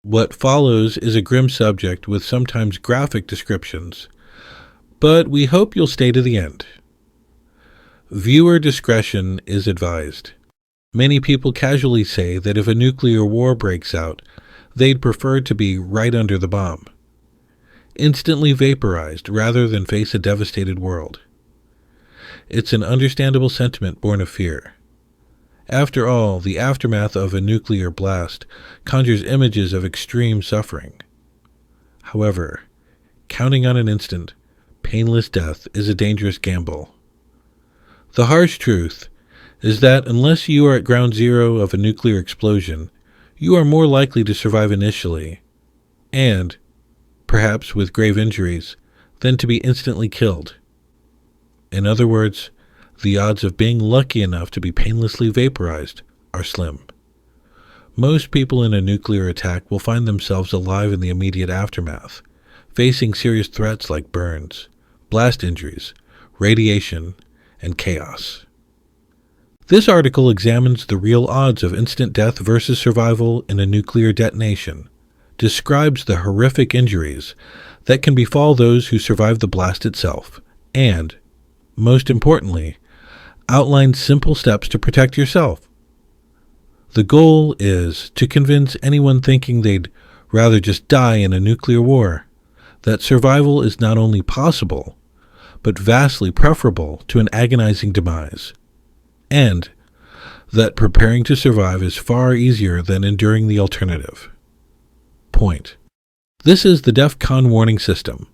What follows is a grim subject with sometimes graphic descriptions, but we hope you'll stay to the end. Viewer discretion is advised. Many people casually say that if a nuclear war breaks out, they'd prefer to be right under the bomb, instantly vaporized rather than face a devastated world. It's an understandable sentiment born of fear. After all, the aftermath of a nuclear blast conjures images of extreme suffering. However, counting on an instant, painless death is a dangerous gamble. The harsh truth is that unless you are at ground zero of a nuclear explosion, you are more likely to survive initially, and, perhaps with grave injuries, than to be instantly killed. In other words, the odds of being lucky enough to be painlessly vaporized are slim. Most people in a nuclear attack will find themselves alive in the immediate aftermath, facing serious threats like burns, blast injuries, radiation, and chaos. This article examines the real odds of instant death versus survival in a nuclear detonation, describes the horrific injuries that can befall those who survive the blast itself, and, most importantly, outlines simple steps to protect yourself. The goal is to convince anyone thinking they'd rather just die in a nuclear war that survival is not only possible, but vastly preferable to an agonizing demise, and that preparing to survive is far easier than enduring the alternative. Point. This is the DEFCON Warning System.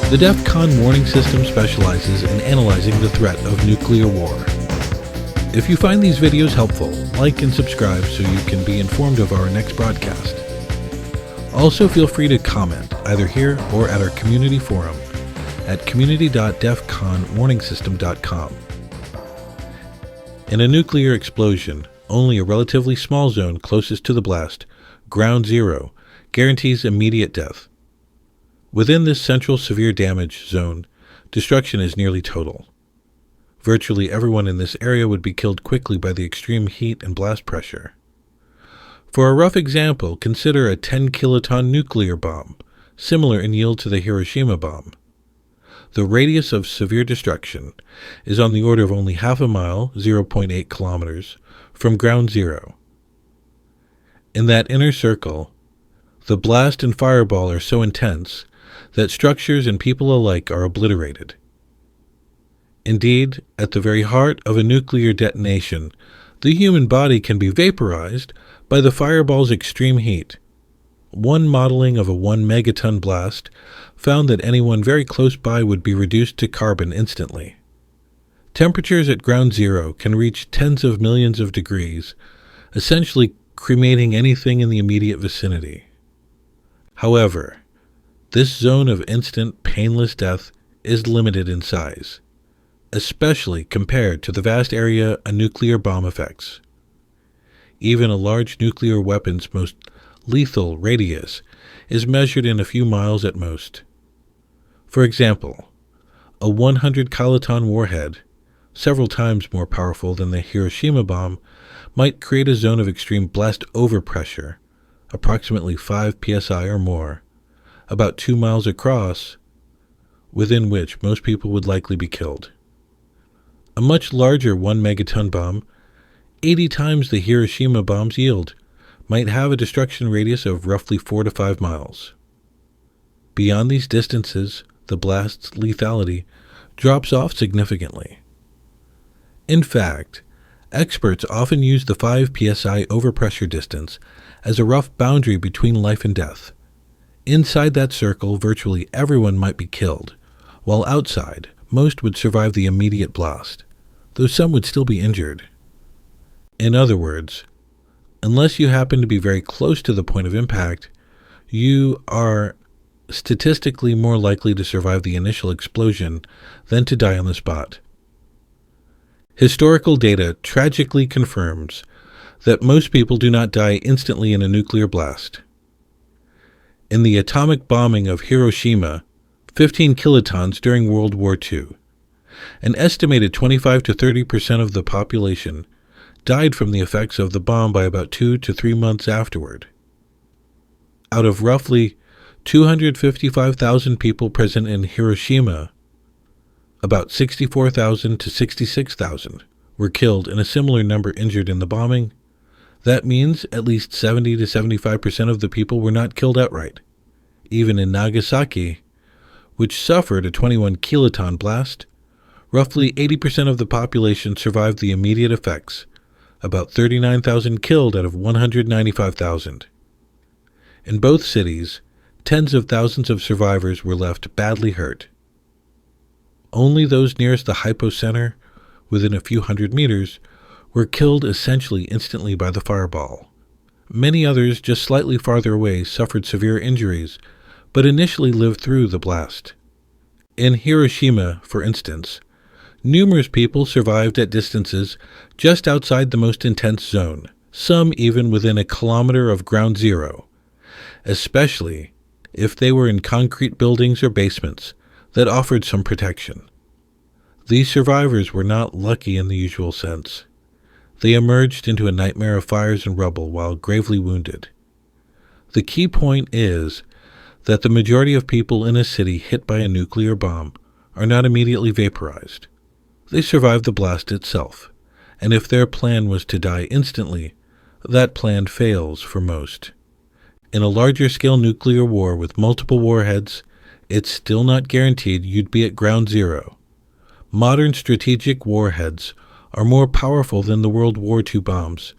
The DEFCON Warning System specializes in analyzing the threat of nuclear war. If you find these videos helpful, like and subscribe so you can be informed of our next broadcast. Also, feel free to comment either here or at our community forum at community.defconwarningsystem.com. In a nuclear explosion, only a relatively small zone closest to the blast, ground zero, guarantees immediate death. Within this central severe damage zone, destruction is nearly total. Virtually everyone in this area would be killed quickly by the extreme heat and blast pressure. For a rough example, consider a 10-kiloton nuclear bomb, similar in yield to the Hiroshima bomb. The radius of severe destruction is on the order of only half a mile, 0.8 kilometers, from ground zero. In that inner circle, the blast and fireball are so intense that structures and people alike are obliterated. Indeed, at the very heart of a nuclear detonation, the human body can be vaporized by the fireball's extreme heat. One modeling of a 1 megaton blast found that anyone very close by would be reduced to carbon instantly. Temperatures at ground zero can reach tens of millions of degrees, essentially cremating anything in the immediate vicinity. However, this zone of instant, painless death is limited in size, especially compared to the vast area a nuclear bomb affects. Even a large nuclear weapon's most lethal radius is measured in a few miles at most. For example, a 100-kiloton warhead, several times more powerful than the Hiroshima bomb, might create a zone of extreme blast overpressure, approximately 5 psi or more, about 2 miles across, within which most people would likely be killed. A much larger 1 megaton bomb, 80 times the Hiroshima bomb's yield, might have a destruction radius of roughly 4 to 5 miles. Beyond these distances, the blast's lethality drops off significantly. In fact, experts often use the 5 psi overpressure distance as a rough boundary between life and death. Inside that circle, virtually everyone might be killed, while outside, most would survive the immediate blast, though some would still be injured. In other words, unless you happen to be very close to the point of impact, you are statistically more likely to survive the initial explosion than to die on the spot. Historical data tragically confirms that most people do not die instantly in a nuclear blast. In the atomic bombing of Hiroshima, 15 kilotons during World War II, an estimated 25 to 30% of the population died from the effects of the bomb by about 2 to 3 months afterward. Out of roughly 255,000 people present in Hiroshima, about 64,000 to 66,000 were killed and a similar number injured in the bombing. That means at least 70 to 75% of the people were not killed outright. Even in Nagasaki, which suffered a 21 kiloton blast, roughly 80% of the population survived the immediate effects, about 39,000 killed out of 195,000. In both cities, tens of thousands of survivors were left badly hurt. Only those nearest the hypocenter, within a few hundred meters, were killed essentially instantly by the fireball. Many others just slightly farther away suffered severe injuries, but initially lived through the blast. In Hiroshima, for instance, numerous people survived at distances just outside the most intense zone, some even within a kilometer of ground zero, especially if they were in concrete buildings or basements that offered some protection. These survivors were not lucky in the usual sense. They emerged into a nightmare of fires and rubble while gravely wounded. The key point is that the majority of people in a city hit by a nuclear bomb are not immediately vaporized. They survive the blast itself, and if their plan was to die instantly, that plan fails for most. In a larger-scale nuclear war with multiple warheads, it's still not guaranteed you'd be at ground zero. Modern strategic warheads are more powerful than the World War II bombs,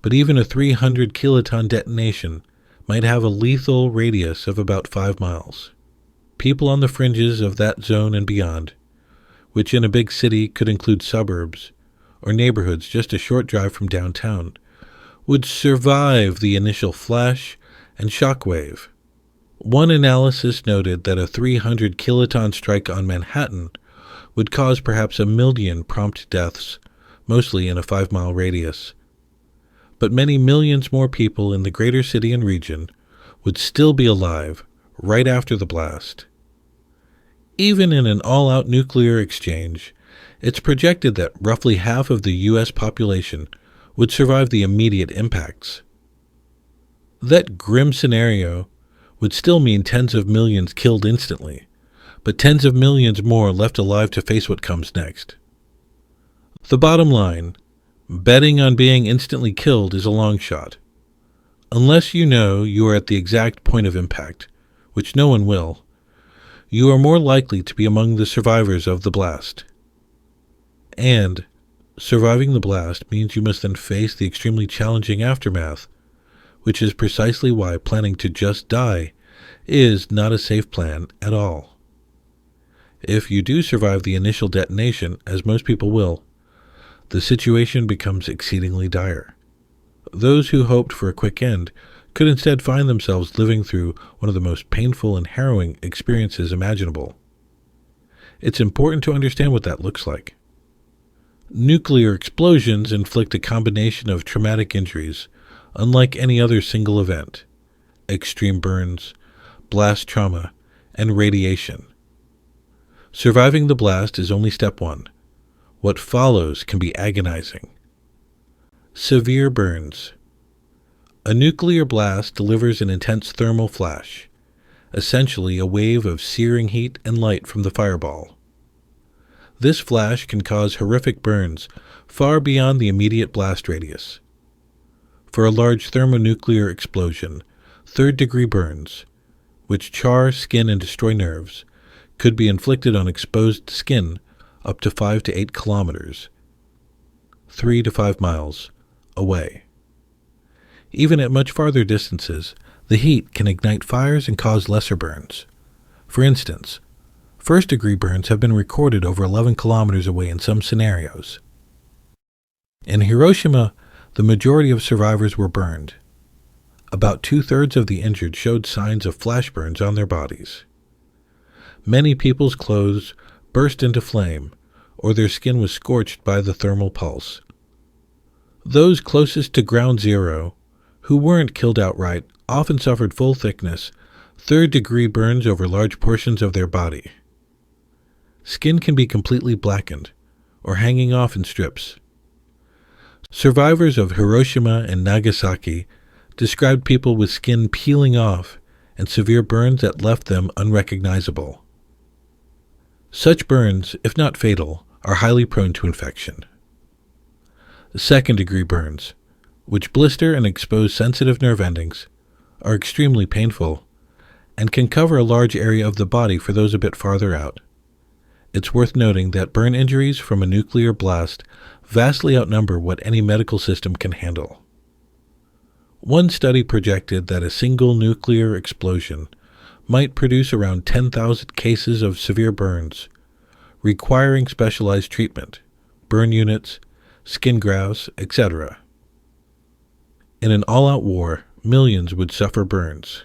but even a 300 kiloton detonation might have a lethal radius of about 5 miles. People on the fringes of that zone and beyond, which in a big city could include suburbs or neighborhoods just a short drive from downtown, would survive the initial flash and shock wave. One analysis noted that a 300 kiloton strike on Manhattan would cause perhaps 1 million prompt deaths, mostly in a 5-mile radius. But many millions more people in the greater city and region would still be alive right after the blast. Even in an all-out nuclear exchange, it's projected that roughly half of the U.S. population would survive the immediate impacts. That grim scenario would still mean tens of millions killed instantly, but tens of millions more left alive to face what comes next. The bottom line, betting on being instantly killed is a long shot. Unless you know you are at the exact point of impact, which no one will, you are more likely to be among the survivors of the blast. And surviving the blast means you must then face the extremely challenging aftermath, which is precisely why planning to just die is not a safe plan at all. If you do survive the initial detonation, as most people will, the situation becomes exceedingly dire. Those who hoped for a quick end could instead find themselves living through one of the most painful and harrowing experiences imaginable. It's important to understand what that looks like. Nuclear explosions inflict a combination of traumatic injuries unlike any other single event: extreme burns, blast trauma, and radiation. Surviving the blast is only step one. What follows can be agonizing. Severe burns. A nuclear blast delivers an intense thermal flash, essentially a wave of searing heat and light from the fireball. This flash can cause horrific burns far beyond the immediate blast radius. For a large thermonuclear explosion, third-degree burns, which char skin and destroy nerves, could be inflicted on exposed skin up to 5 to 8 kilometers, 3 to 5 miles, away. Even at much farther distances, the heat can ignite fires and cause lesser burns. For instance, first-degree burns have been recorded over 11 kilometers away in some scenarios. In Hiroshima, the majority of survivors were burned. About 2/3 of the injured showed signs of flash burns on their bodies. Many people's clothes burst into flame, or their skin was scorched by the thermal pulse. Those closest to ground zero, who weren't killed outright, often suffered full-thickness, Third-degree burns over large portions of their body. Skin can be completely blackened or hanging off in strips. Survivors of Hiroshima and Nagasaki described people with skin peeling off and severe burns that left them unrecognizable. Such burns, if not fatal, are highly prone to infection. Second-degree burns, which blister and expose sensitive nerve endings, are extremely painful and can cover a large area of the body for those a bit farther out. It's worth noting that burn injuries from a nuclear blast vastly outnumber what any medical system can handle. One study projected that a single nuclear explosion might produce around 10,000 cases of severe burns, requiring specialized treatment, burn units, skin grafts, etc. In an all-out war, millions would suffer burns,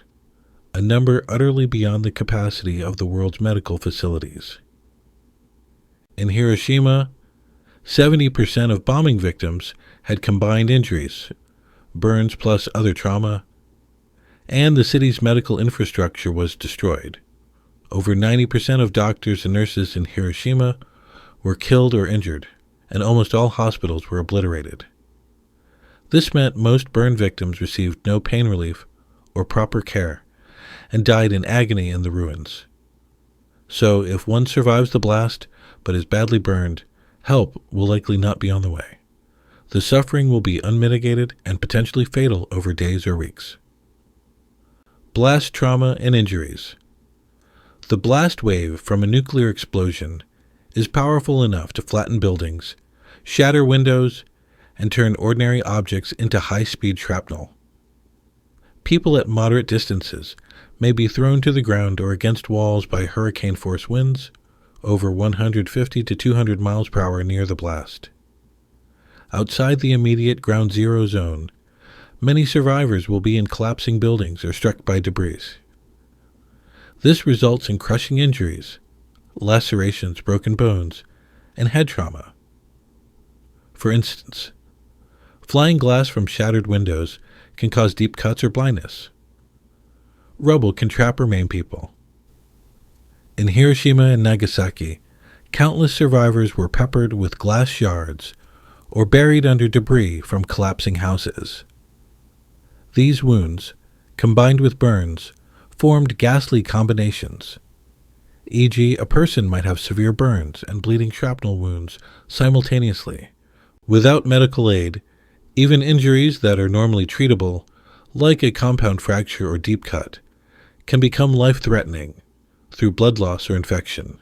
a number utterly beyond the capacity of the world's medical facilities. In Hiroshima, 70% of bombing victims had combined injuries, burns plus other trauma, and the city's medical infrastructure was destroyed. Over 90% of doctors and nurses in Hiroshima were killed or injured, and almost all hospitals were obliterated. This meant most burn victims received no pain relief or proper care and died in agony in the ruins. So if one survives the blast but is badly burned, help will likely not be on the way. The suffering will be unmitigated and potentially fatal over days or weeks. Blast trauma and injuries. The blast wave from a nuclear explosion is powerful enough to flatten buildings, shatter windows, and turn ordinary objects into high-speed shrapnel. People at moderate distances may be thrown to the ground or against walls by hurricane-force winds over 150 to 200 miles per hour near the blast. Outside the immediate ground zero zone, many survivors will be in collapsing buildings or struck by debris. This results in crushing injuries, lacerations, broken bones, and head trauma. For instance, flying glass from shattered windows can cause deep cuts or blindness. Rubble can trap or maim people. In Hiroshima and Nagasaki, countless survivors were peppered with glass shards or buried under debris from collapsing houses. These wounds, combined with burns, formed ghastly combinations. E.g., a person might have severe burns and bleeding shrapnel wounds simultaneously. Without medical aid, even injuries that are normally treatable, like a compound fracture or deep cut, can become life-threatening through blood loss or infection.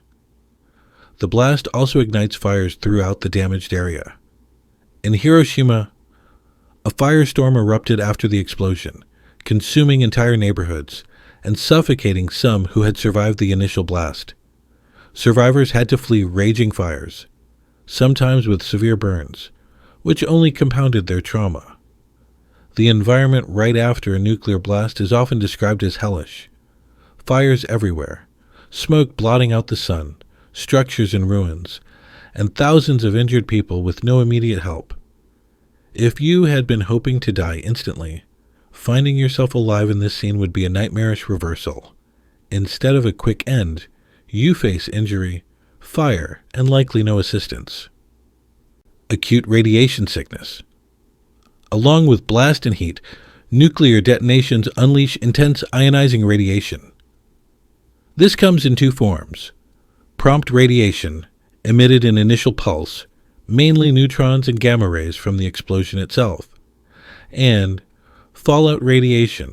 The blast also ignites fires throughout the damaged area. In Hiroshima, a firestorm erupted after the explosion, consuming entire neighborhoods and suffocating some who had survived the initial blast. Survivors had to flee raging fires, sometimes with severe burns, which only compounded their trauma. The environment right after a nuclear blast is often described as hellish. Fires everywhere, smoke blotting out the sun, structures in ruins, and thousands of injured people with no immediate help. If you had been hoping to die instantly, finding yourself alive in this scene would be a nightmarish reversal. Instead of a quick end, you face injury, fire, and likely no assistance. Acute radiation sickness. Along with blast and heat, nuclear detonations unleash intense ionizing radiation. This comes in two forms: prompt radiation, emitted in initial pulse, mainly neutrons and gamma rays from the explosion itself, and fallout radiation,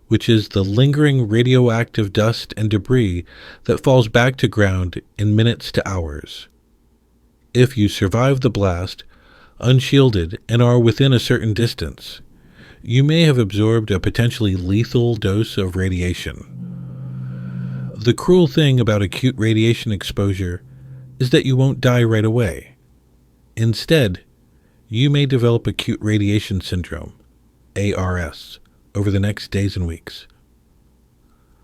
which is the lingering radioactive dust and debris that falls back to ground in minutes to hours. If you survive the blast, unshielded, and are within a certain distance, you may have absorbed a potentially lethal dose of radiation. The cruel thing about acute radiation exposure is that you won't die right away. Instead, you may develop acute radiation syndrome, ARS, over the next days and weeks.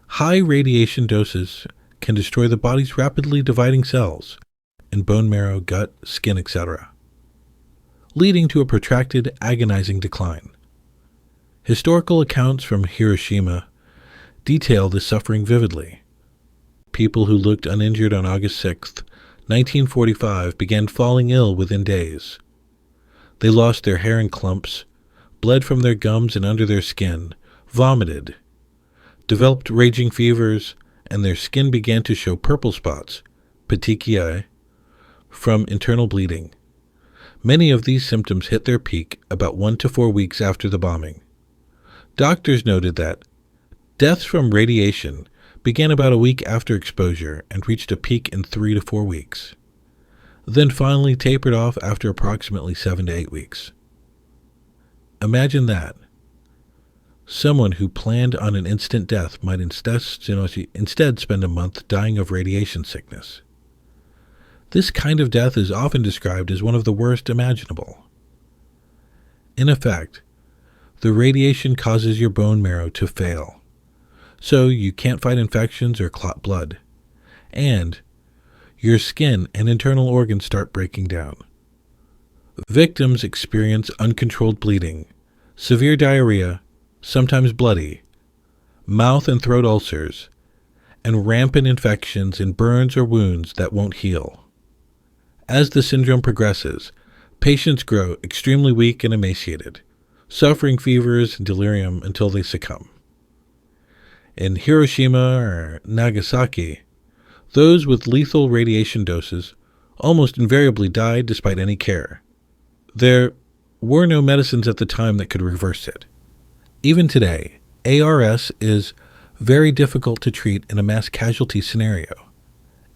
High radiation doses can destroy the body's rapidly dividing cells in bone marrow, gut, skin, etc., leading to a protracted, agonizing decline. Historical accounts from Hiroshima detail this suffering vividly. People who looked uninjured on August 6, 1945, began falling ill within days. They lost their hair in clumps, bled from their gums and under their skin, vomited, developed raging fevers, and their skin began to show purple spots, petechiae, from internal bleeding. Many of these symptoms hit their peak about 1 to 4 weeks after the bombing. Doctors noted that deaths from radiation began about a week after exposure and reached a peak in 3 to 4 weeks, then finally tapered off after approximately 7 to 8 weeks. Imagine that. Someone who planned on an instant death might instead spend a month dying of radiation sickness. This kind of death is often described as one of the worst imaginable. In effect, the radiation causes your bone marrow to fail, so you can't fight infections or clot blood, and your skin and internal organs start breaking down. Victims experience uncontrolled bleeding, severe diarrhea, sometimes bloody, mouth and throat ulcers, and rampant infections in burns or wounds that won't heal. As the syndrome progresses, patients grow extremely weak and emaciated, suffering fevers and delirium until they succumb. In Hiroshima or Nagasaki, those with lethal radiation doses almost invariably died despite any care. There were no medicines at the time that could reverse it. Even today, ARS is very difficult to treat in a mass casualty scenario.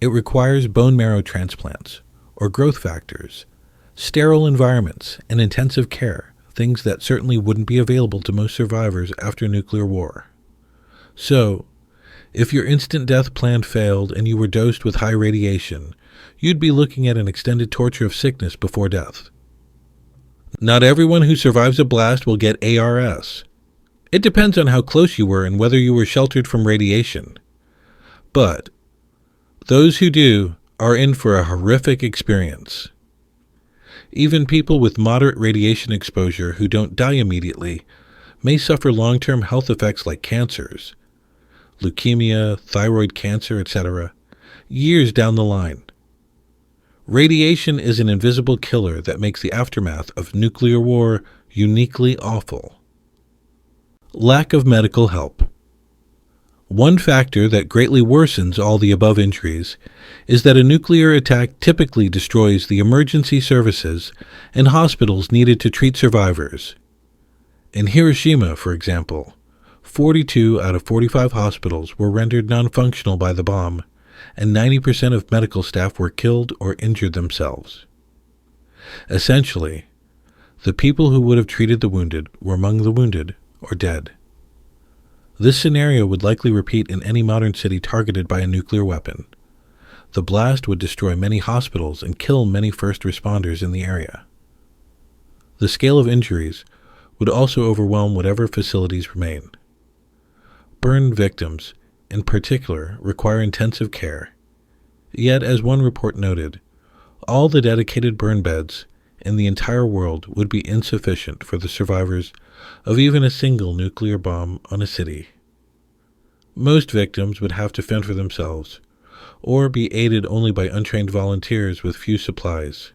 It requires bone marrow transplants, or growth factors, sterile environments, and intensive care, things that certainly wouldn't be available to most survivors after nuclear war. So, if your instant death plan failed and you were dosed with high radiation, you'd be looking at an extended torture of sickness before death. Not everyone who survives a blast will get ARS. It depends on how close you were and whether you were sheltered from radiation. But those who do are in for a horrific experience. Even people with moderate radiation exposure who don't die immediately may suffer long-term health effects like cancers, leukemia, thyroid cancer, etc., years down the line. Radiation is an invisible killer that makes the aftermath of nuclear war uniquely awful. Lack of medical help. One factor that greatly worsens all the above injuries is that a nuclear attack typically destroys the emergency services and hospitals needed to treat survivors. In Hiroshima, for example, 42 out of 45 hospitals were rendered non-functional by the bomb, and 90% of medical staff were killed or injured themselves. Essentially, the people who would have treated the wounded were among the wounded or dead. This scenario would likely repeat in any modern city targeted by a nuclear weapon. The blast would destroy many hospitals and kill many first responders in the area. The scale of injuries would also overwhelm whatever facilities remain. Burn victims, in particular, require intensive care. Yet, as one report noted, all the dedicated burn beds in the entire world would be insufficient for the survivors of even a single nuclear bomb on a city. Most victims would have to fend for themselves, or be aided only by untrained volunteers with few supplies.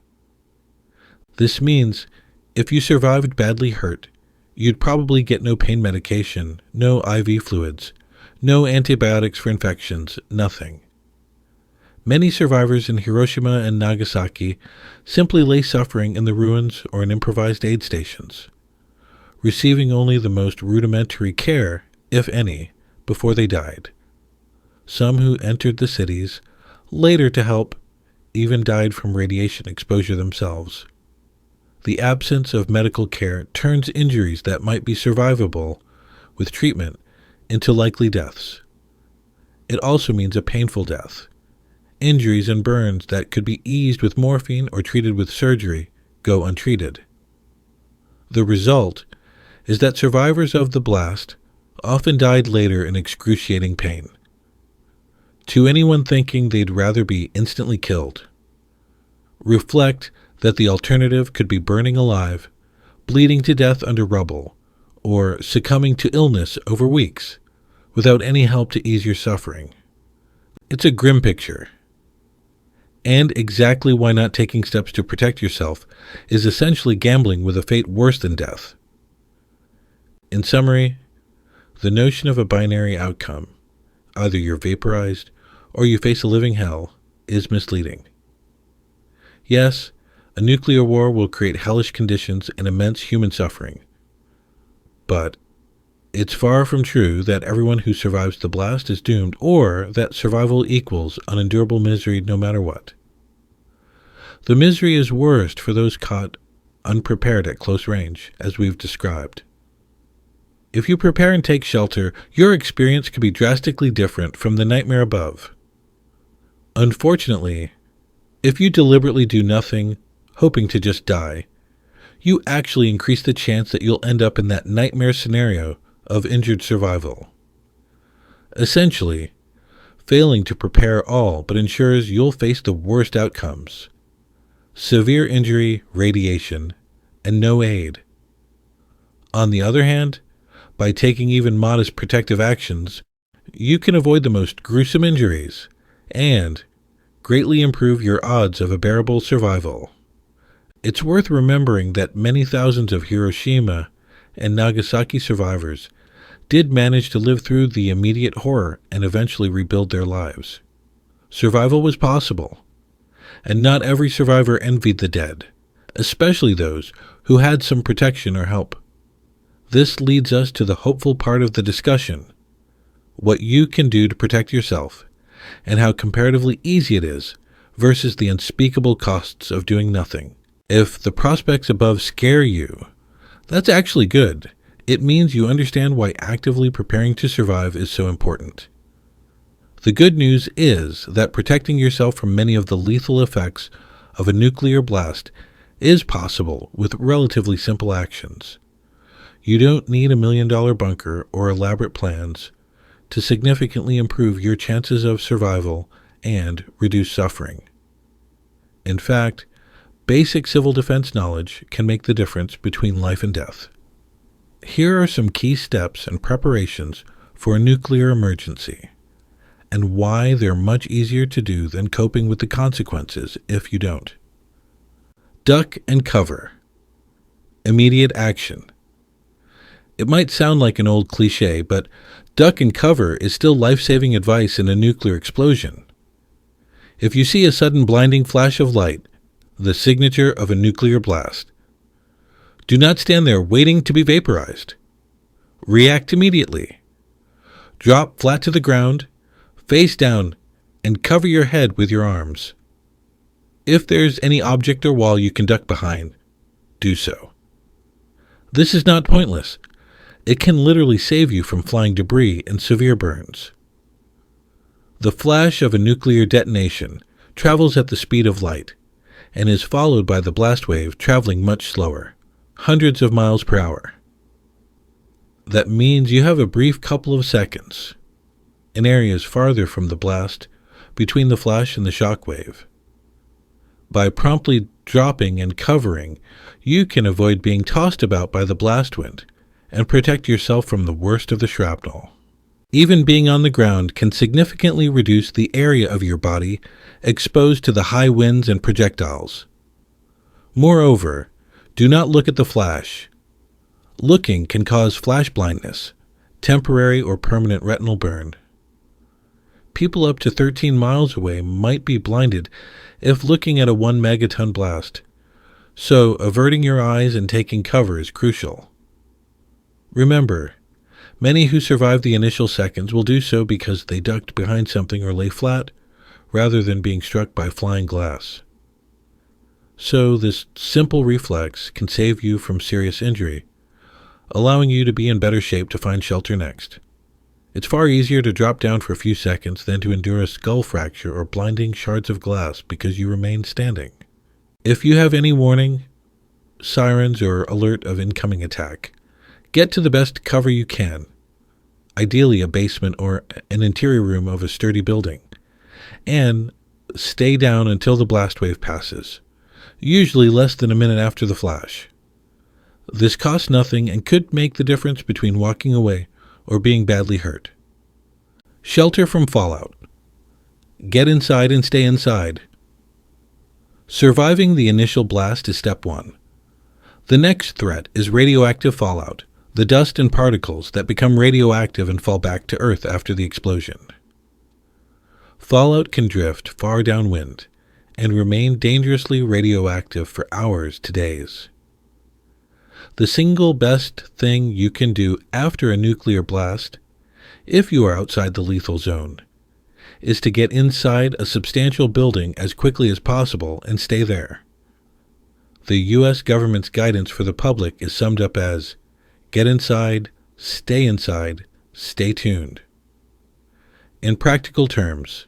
This means if you survived badly hurt, you'd probably get no pain medication, no IV fluids, no antibiotics for infections, nothing. Many survivors in Hiroshima and Nagasaki simply lay suffering in the ruins or in improvised aid stations, receiving only the most rudimentary care, if any, before they died. Some who entered the cities later to help even died from radiation exposure themselves. The absence of medical care turns injuries that might be survivable with treatment into likely deaths. It also means a painful death. Injuries and burns that could be eased with morphine or treated with surgery go untreated. The result is that survivors of the blast often died later in excruciating pain. To anyone thinking they'd rather be instantly killed, reflect that the alternative could be burning alive, bleeding to death under rubble, or succumbing to illness over weeks, without any help to ease your suffering. It's a grim picture. And exactly why not taking steps to protect yourself is essentially gambling with a fate worse than death. In summary, the notion of a binary outcome, either you're vaporized or you face a living hell, is misleading. Yes, a nuclear war will create hellish conditions and immense human suffering. But it's far from true that everyone who survives the blast is doomed, or that survival equals unendurable misery no matter what. The misery is worst for those caught unprepared at close range, as we've described. If you prepare and take shelter, your experience could be drastically different from the nightmare above. Unfortunately, if you deliberately do nothing, hoping to just die, you actually increase the chance that you'll end up in that nightmare scenario of injured survival. Essentially, failing to prepare all but ensures you'll face the worst outcomes: severe injury, radiation, and no aid. On the other hand, by taking even modest protective actions, you can avoid the most gruesome injuries and greatly improve your odds of a bearable survival. It's worth remembering that many thousands of Hiroshima and Nagasaki survivors did manage to live through the immediate horror and eventually rebuild their lives. Survival was possible, and not every survivor envied the dead, especially those who had some protection or help. This leads us to the hopeful part of the discussion: what you can do to protect yourself, and how comparatively easy it is versus the unspeakable costs of doing nothing. If the prospects above scare you, that's actually good. It means you understand why actively preparing to survive is so important. The good news is that protecting yourself from many of the lethal effects of a nuclear blast is possible with relatively simple actions. You don't need $1 million bunker or elaborate plans to significantly improve your chances of survival and reduce suffering. In fact, basic civil defense knowledge can make the difference between life and death. Here are some key steps and preparations for a nuclear emergency, and why they're much easier to do than coping with the consequences if you don't. Duck and cover. Immediate action. It might sound like an old cliche, but duck and cover is still life-saving advice in a nuclear explosion. If you see a sudden blinding flash of light, the signature of a nuclear blast, do not stand there waiting to be vaporized. React immediately. Drop flat to the ground, face down, and cover your head with your arms. If there's any object or wall you can duck behind, do so. This is not pointless. It can literally save you from flying debris and severe burns. The flash of a nuclear detonation travels at the speed of light and is followed by the blast wave traveling much slower, hundreds of miles per hour. That means you have a brief couple of seconds, in areas farther from the blast, between the flash and the shock wave. By promptly dropping and covering, you can avoid being tossed about by the blast wind and protect yourself from the worst of the shrapnel. Even being on the ground can significantly reduce the area of your body exposed to the high winds and projectiles. Moreover, do not look at the flash. Looking can cause flash blindness, temporary or permanent retinal burn. People up to 13 miles away might be blinded if looking at a 1 megaton blast, so averting your eyes and taking cover is crucial. Remember, many who survive the initial seconds will do so because they ducked behind something or lay flat, rather than being struck by flying glass. So this simple reflex can save you from serious injury, allowing you to be in better shape to find shelter next. It's far easier to drop down for a few seconds than to endure a skull fracture or blinding shards of glass because you remain standing. If you have any warning, sirens, or alert of incoming attack, get to the best cover you can, ideally a basement or an interior room of a sturdy building, and stay down until the blast wave passes, usually less than a minute after the flash. This costs nothing and could make the difference between walking away or being badly hurt. Shelter from fallout. Get inside and stay inside. Surviving the initial blast is step one. The next threat is radioactive fallout, the dust and particles that become radioactive and fall back to Earth after the explosion. Fallout can drift far downwind and remain dangerously radioactive for hours to days. The single best thing you can do after a nuclear blast, if you are outside the lethal zone, is to get inside a substantial building as quickly as possible and stay there. The U.S. government's guidance for the public is summed up as, get inside, stay tuned. In practical terms,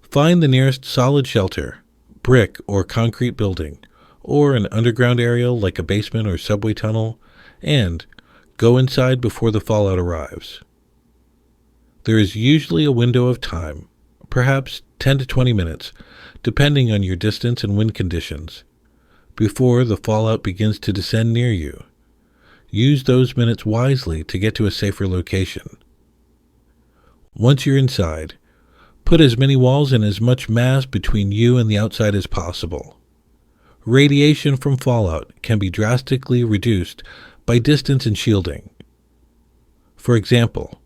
find the nearest solid shelter, brick or concrete building, or an underground area like a basement or subway tunnel, and go inside before the fallout arrives. There is usually a window of time, perhaps 10 to 20 minutes, depending on your distance and wind conditions, before the fallout begins to descend near you. Use those minutes wisely to get to a safer location. Once you're inside, put as many walls and as much mass between you and the outside as possible. Radiation from fallout can be drastically reduced by distance and shielding. For example,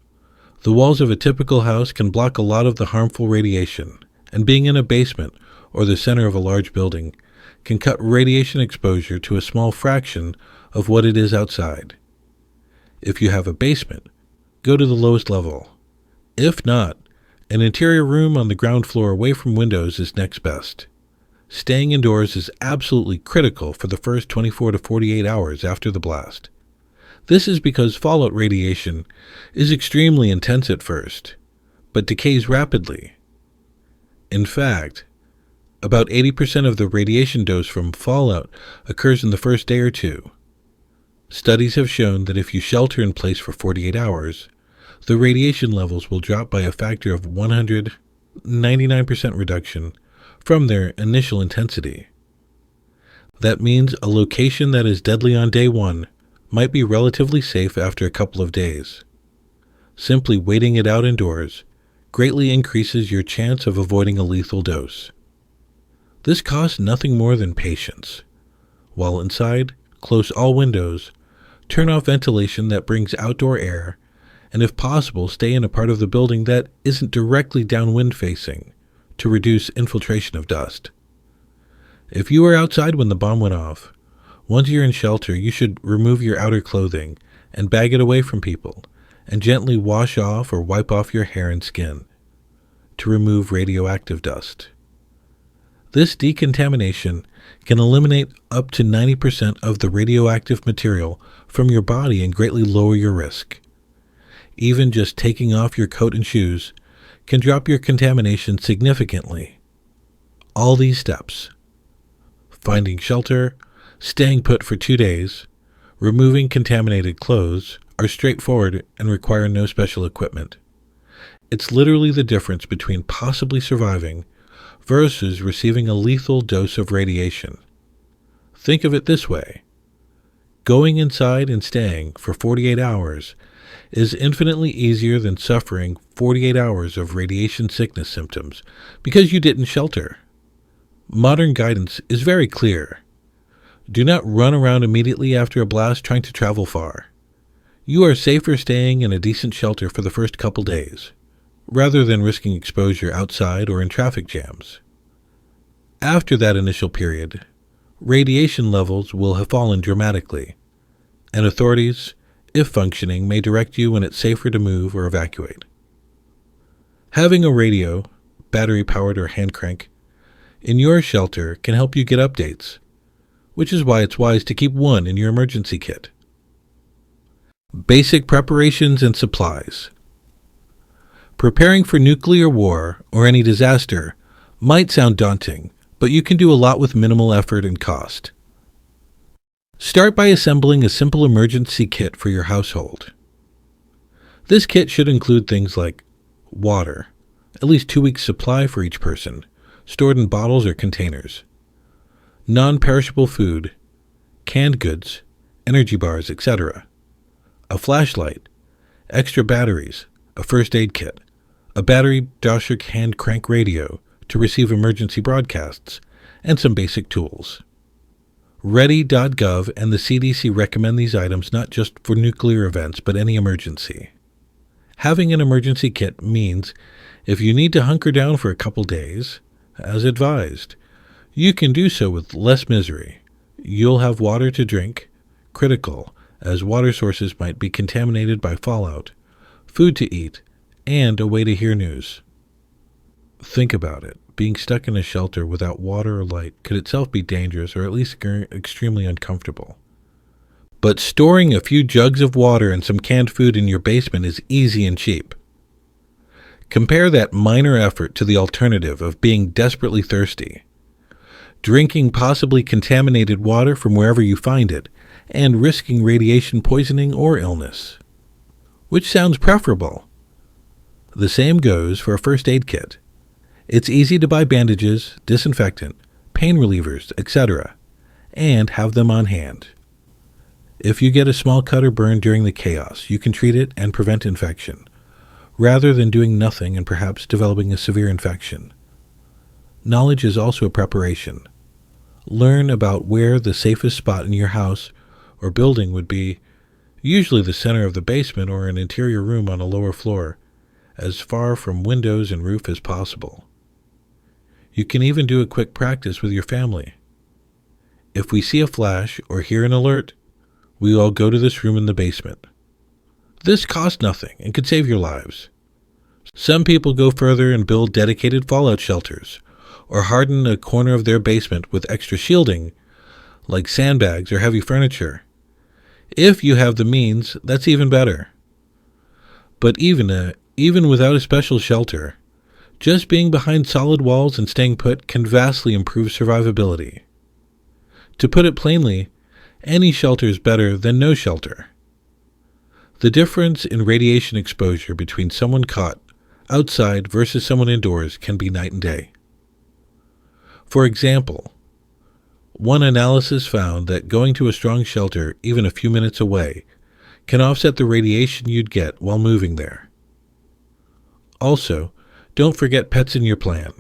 the walls of a typical house can block a lot of the harmful radiation, and being in a basement or the center of a large building can cut radiation exposure to a small fraction of what it is outside. If you have a basement, go to the lowest level. If not, an interior room on the ground floor away from windows is next best. Staying indoors is absolutely critical for the first 24 to 48 hours after the blast. This is because fallout radiation is extremely intense at first, but decays rapidly. In fact, about 80% of the radiation dose from fallout occurs in the first day or two. Studies have shown that if you shelter in place for 48 hours, the radiation levels will drop by a factor of 199% reduction from their initial intensity. That means a location that is deadly on day one might be relatively safe after a couple of days. Simply waiting it out indoors greatly increases your chance of avoiding a lethal dose. This costs nothing more than patience. While inside, close all windows, turn off ventilation that brings outdoor air, and if possible, stay in a part of the building that isn't directly downwind facing to reduce infiltration of dust. If you were outside when the bomb went off, once you're in shelter, you should remove your outer clothing and bag it away from people, and gently wash off or wipe off your hair and skin to remove radioactive dust. This decontamination can eliminate up to 90% of the radioactive material from your body and greatly lower your risk. Even just taking off your coat and shoes can drop your contamination significantly. All these steps, finding shelter, staying put for 2 days, removing contaminated clothes, are straightforward and require no special equipment. It's literally the difference between possibly surviving versus receiving a lethal dose of radiation. Think of it this way. Going inside and staying for 48 hours is infinitely easier than suffering 48 hours of radiation sickness symptoms because you didn't shelter. Modern guidance is very clear. Do not run around immediately after a blast trying to travel far. You are safer staying in a decent shelter for the first couple days, rather than risking exposure outside or in traffic jams. After that initial period, radiation levels will have fallen dramatically, and authorities, if functioning, may direct you when it's safer to move or evacuate. Having a radio, battery-powered or hand crank, in your shelter can help you get updates, which is why it's wise to keep one in your emergency kit. Basic preparations and supplies. Preparing for nuclear war or any disaster might sound daunting, but you can do a lot with minimal effort and cost. Start by assembling a simple emergency kit for your household. This kit should include things like water, at least 2 weeks' supply for each person, stored in bottles or containers, non-perishable food, canned goods, energy bars, etc., a flashlight, extra batteries, a first aid kit, a battery Doshik hand crank radio to receive emergency broadcasts, and some basic tools. Ready.gov and the CDC recommend these items not just for nuclear events, but any emergency. Having an emergency kit means if you need to hunker down for a couple days, as advised, you can do so with less misery. You'll have water to drink, critical, as water sources might be contaminated by fallout, food to eat, and a way to hear news. Think about it. Being stuck in a shelter without water or light could itself be dangerous or at least extremely uncomfortable. But storing a few jugs of water and some canned food in your basement is easy and cheap. Compare that minor effort to the alternative of being desperately thirsty, drinking possibly contaminated water from wherever you find it, and risking radiation poisoning or illness. Which sounds preferable? The same goes for a first aid kit. It's easy to buy bandages, disinfectant, pain relievers, etc., and have them on hand. If you get a small cut or burn during the chaos, you can treat it and prevent infection, rather than doing nothing and perhaps developing a severe infection. Knowledge is also a preparation. Learn about where the safest spot in your house or building would be, usually the center of the basement or an interior room on a lower floor, as far from windows and roof as possible. You can even do a quick practice with your family. If we see a flash or hear an alert, we all go to this room in the basement. This costs nothing and could save your lives. Some people go further and build dedicated fallout shelters, or harden a corner of their basement with extra shielding, like sandbags or heavy furniture. If you have the means, that's even better. But even without a special shelter, just being behind solid walls and staying put can vastly improve survivability. To put it plainly, any shelter is better than no shelter. The difference in radiation exposure between someone caught outside versus someone indoors can be night and day. For example, one analysis found that going to a strong shelter, even a few minutes away, can offset the radiation you'd get while moving there. Also, don't forget pets in your plan.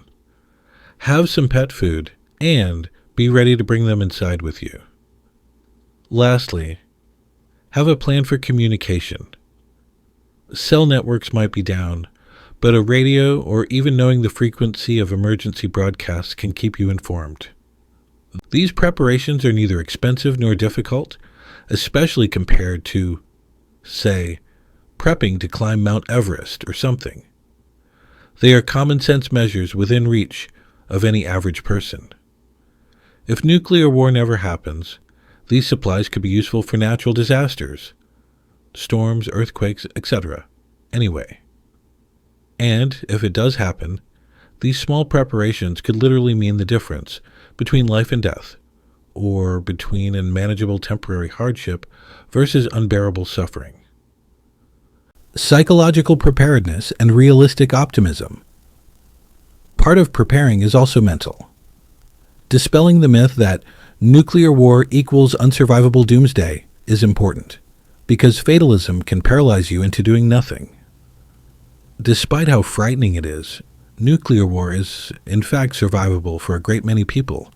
Have some pet food and be ready to bring them inside with you. Lastly, have a plan for communication. Cell networks might be down, but a radio or even knowing the frequency of emergency broadcasts can keep you informed. These preparations are neither expensive nor difficult, especially compared to, say, prepping to climb Mount Everest or something. They are common sense measures within reach of any average person. If nuclear war never happens, these supplies could be useful for natural disasters, storms, earthquakes, etc. Anyway. And if it does happen, these small preparations could literally mean the difference between life and death, or between a manageable temporary hardship versus unbearable suffering. Psychological preparedness and realistic optimism. Part of preparing is also mental. Dispelling the myth that nuclear war equals unsurvivable doomsday is important, because fatalism can paralyze you into doing nothing. Despite how frightening it is, nuclear war is in fact survivable for a great many people,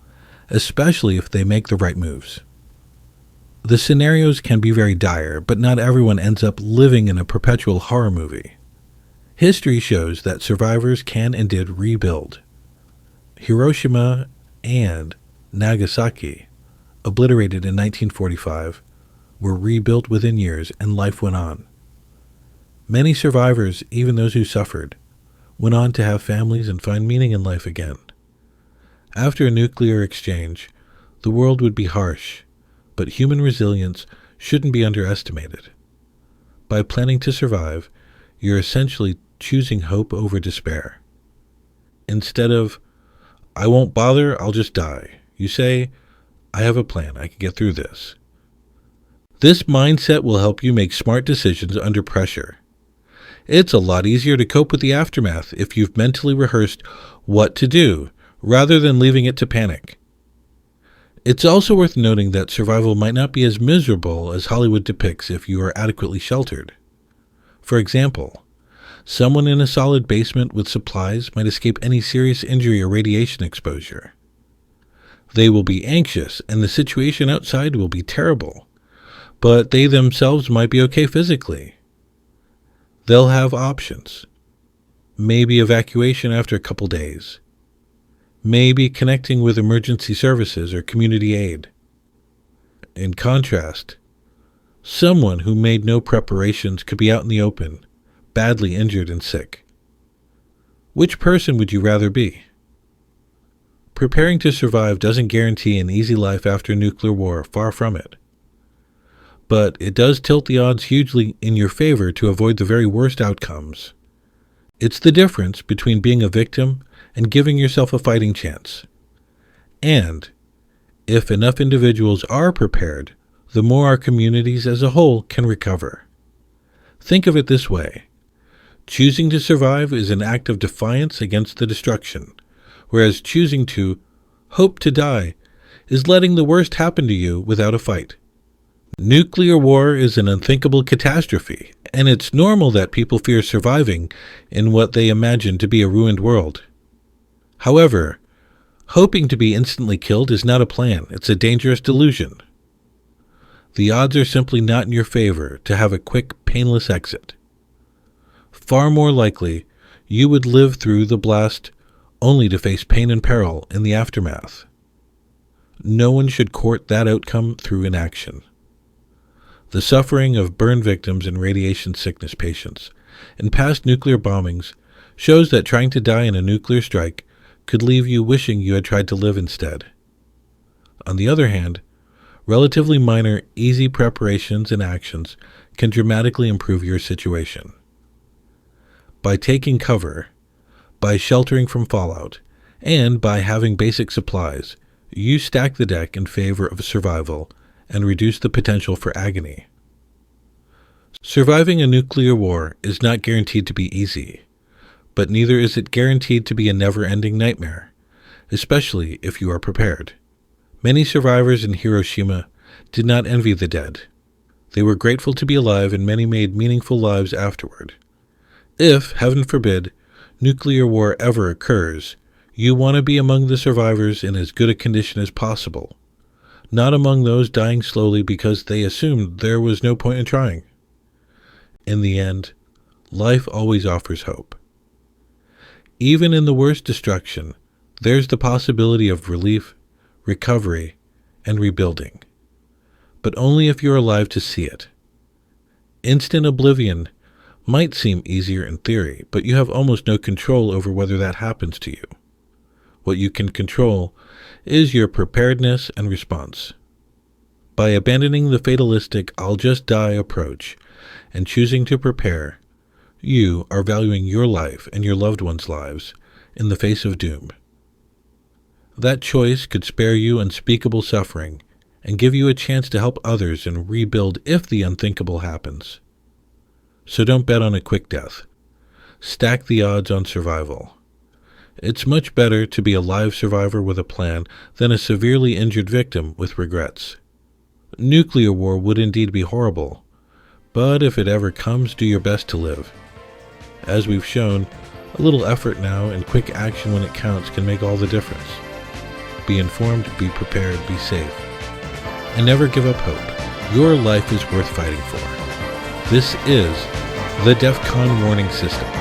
especially if they make the right moves. The scenarios can be very dire, but not everyone ends up living in a perpetual horror movie. History shows that survivors can and did rebuild. Hiroshima and Nagasaki, obliterated in 1945, were rebuilt within years and life went on. Many survivors, even those who suffered, went on to have families and find meaning in life again. After a nuclear exchange, the world would be harsh, but human resilience shouldn't be underestimated. By planning to survive, you're essentially choosing hope over despair. Instead of, I won't bother, I'll just die, you say, I have a plan, I can get through this. This mindset will help you make smart decisions under pressure. It's a lot easier to cope with the aftermath if you've mentally rehearsed what to do, rather than leaving it to panic. It's also worth noting that survival might not be as miserable as Hollywood depicts if you are adequately sheltered. For example, Someone in a solid basement with supplies might escape any serious injury or radiation exposure. They will be anxious, and the situation outside will be terrible, but they themselves might be okay physically. They'll have options. Maybe evacuation after a couple days. Maybe connecting with emergency services or community aid. In contrast, someone who made no preparations could be out in the open, badly injured and sick. Which person would you rather be? Preparing to survive doesn't guarantee an easy life after nuclear war, far from it. But it does tilt the odds hugely in your favor to avoid the very worst outcomes. It's the difference between being a victim and giving yourself a fighting chance. And, if enough individuals are prepared, the more our communities as a whole can recover. Think of it this way. Choosing to survive is an act of defiance against the destruction, whereas choosing to hope to die is letting the worst happen to you without a fight. Nuclear war is an unthinkable catastrophe, and it's normal that people fear surviving in what they imagine to be a ruined world. However, hoping to be instantly killed is not a plan, it's a dangerous delusion. The odds are simply not in your favor to have a quick, painless exit. Far more likely, you would live through the blast only to face pain and peril in the aftermath. No one should court that outcome through inaction. The suffering of burn victims and radiation sickness patients in past nuclear bombings shows that trying to die in a nuclear strike could leave you wishing you had tried to live instead. On the other hand, relatively minor, easy preparations and actions can dramatically improve your situation. By taking cover, by sheltering from fallout, and by having basic supplies, you stack the deck in favor of survival and reduce the potential for agony. Surviving a nuclear war is not guaranteed to be easy, but neither is it guaranteed to be a never-ending nightmare, especially if you are prepared. Many survivors in Hiroshima did not envy the dead. They were grateful to be alive, and many made meaningful lives afterward. If, heaven forbid, nuclear war ever occurs, you want to be among the survivors in as good a condition as possible, not among those dying slowly because they assumed there was no point in trying. In the end, life always offers hope. Even in the worst destruction, there's the possibility of relief, recovery, and rebuilding. But only if you're alive to see it. Instant oblivion might seem easier in theory, but you have almost no control over whether that happens to you. What you can control is your preparedness and response. By abandoning the fatalistic "I'll just die" approach and choosing to prepare, you are valuing your life and your loved ones' lives in the face of doom. That choice could spare you unspeakable suffering and give you a chance to help others and rebuild if the unthinkable happens. So don't bet on a quick death. Stack the odds on survival. It's much better to be a live survivor with a plan than a severely injured victim with regrets. Nuclear war would indeed be horrible, but if it ever comes, do your best to live. As we've shown, a little effort now and quick action when it counts can make all the difference. Be informed, be prepared, be safe, and never give up hope. Your life is worth fighting for. This is the DEFCON Warning System.